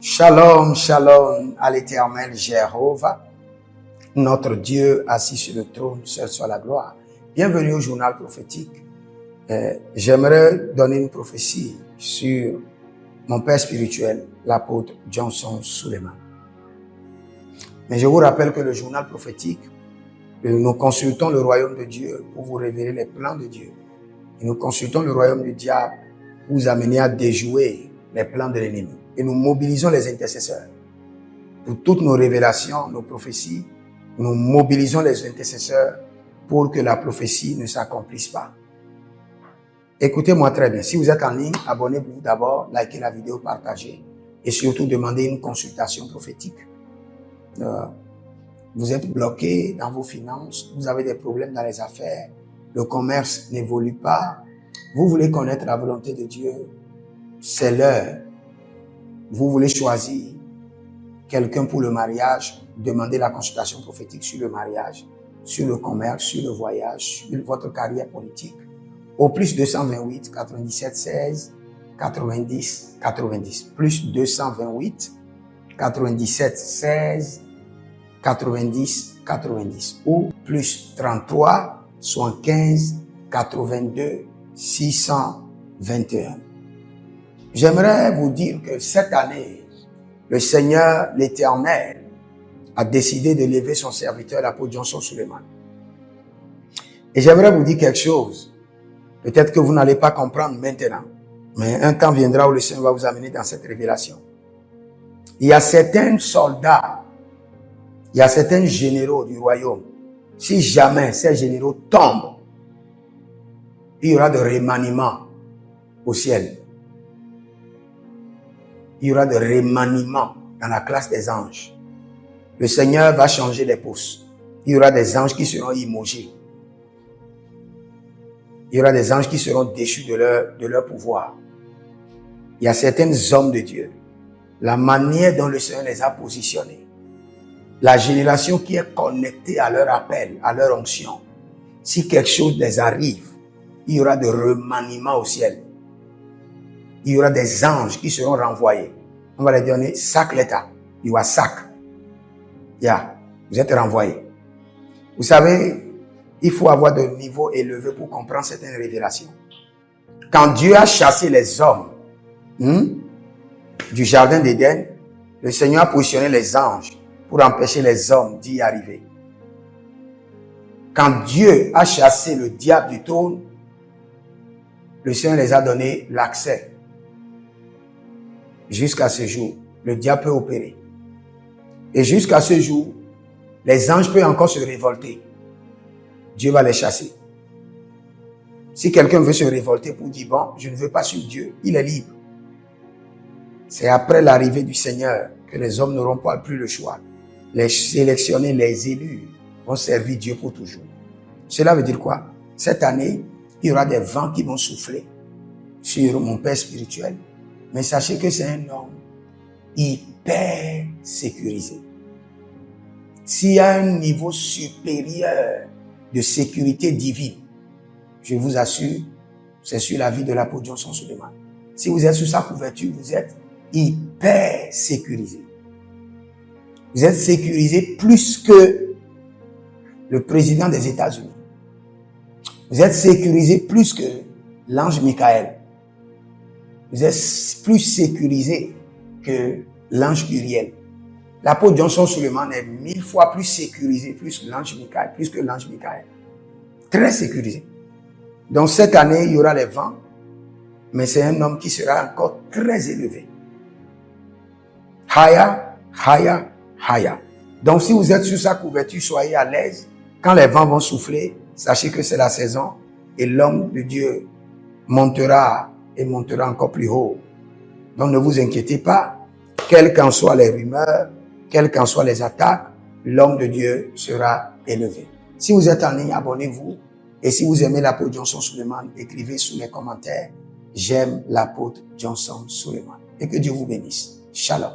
Shalom, shalom à l'Éternel Jéhovah, notre Dieu assis sur le trône, seul soit la gloire. Bienvenue au journal prophétique. J'aimerais donner une prophétie sur mon père spirituel, l'apôtre Johnson Suleiman. Mais je vous rappelle que le journal prophétique, nous consultons le royaume de Dieu pour vous révéler les plans de Dieu. Et nous consultons le royaume du diable pour vous amener à déjouer les plans de l'ennemi. Et nous mobilisons les intercesseurs. Pour toutes nos révélations, nos prophéties, nous mobilisons les intercesseurs pour que la prophétie ne s'accomplisse pas. Écoutez-moi très bien. Si vous êtes en ligne, abonnez-vous d'abord, likez la vidéo, partagez et surtout demandez une consultation prophétique. Vous êtes bloqué dans vos finances, vous avez des problèmes dans les affaires, le commerce n'évolue pas, vous voulez connaître la volonté de Dieu, c'est l'heure. Vous voulez choisir quelqu'un pour le mariage, demandez la consultation prophétique sur le mariage, sur le commerce, sur le voyage, sur votre carrière politique. Au plus 228 97 16 90 90. Plus 228 97 16 90 90. Ou plus 33 75 82 621. J'aimerais vous dire que cette année, le Seigneur, l'Éternel, a décidé de lever son serviteur, l'apôtre Johnson Suleiman. Et j'aimerais vous dire quelque chose. Peut-être que vous n'allez pas comprendre maintenant, mais un temps viendra où le Seigneur va vous amener dans cette révélation. Il y a certains soldats, il y a certains généraux du royaume. Si jamais ces généraux tombent, il y aura de remaniement au ciel. Il y aura de remaniement dans la classe des anges. Le Seigneur va changer les postes. Il y aura des anges qui seront immolés. Il y aura des anges qui seront déchus de leur pouvoir. Il y a certains hommes de Dieu. La manière dont le Seigneur les a positionnés. La génération qui est connectée à leur appel, à leur onction. Si quelque chose les arrive, il y aura de remaniement au ciel. Il y aura des anges qui seront renvoyés. On va les donner sac l'état. Il y aura sac. Vous êtes renvoyés. Vous savez, il faut avoir de niveau élevé pour comprendre certaines révélations. Quand Dieu a chassé les hommes du jardin d'Éden, le Seigneur a positionné les anges pour empêcher les hommes d'y arriver. Quand Dieu a chassé le diable du trône, le Seigneur les a donné l'accès. Jusqu'à ce jour, le diable peut opérer. Et jusqu'à ce jour, les anges peuvent encore se révolter. Dieu va les chasser. Si quelqu'un veut se révolter pour dire, bon, je ne veux pas suivre Dieu, il est libre. C'est après l'arrivée du Seigneur que les hommes n'auront pas plus le choix. Les sélectionnés, les élus vont servir Dieu pour toujours. Cela veut dire quoi? Cette année, il y aura des vents qui vont souffler sur mon père spirituel. Mais sachez que c'est un homme hyper sécurisé. S'il y a un niveau supérieur de sécurité divine, je vous assure, c'est sur la vie de l'apôtre Johnson Suleiman. Si vous êtes sous sa couverture, vous êtes hyper sécurisé. Vous êtes sécurisé plus que le président des États-Unis. Vous êtes sécurisé plus que l'ange Michael. Vous êtes plus sécurisé que l'ange Uriel. L'apôtre Johnson Suleiman est 1000 fois plus sécurisé, plus que l'ange Michael. Très sécurisé. Donc cette année, il y aura les vents, mais c'est un homme qui sera encore très élevé. Haya, haya, haya. Donc si vous êtes sous sa couverture, soyez à l'aise. Quand les vents vont souffler, sachez que c'est la saison et l'homme de Dieu montera et montera encore plus haut. Donc ne vous inquiétez pas, quelles qu'en soient les rumeurs, quelles qu'en soient les attaques, l'homme de Dieu sera élevé. Si vous êtes en ligne, abonnez-vous. Et si vous aimez l'apôtre Johnson Suleiman, écrivez sous les commentaires, j'aime l'apôtre Johnson Suleiman. Et que Dieu vous bénisse. Shalom.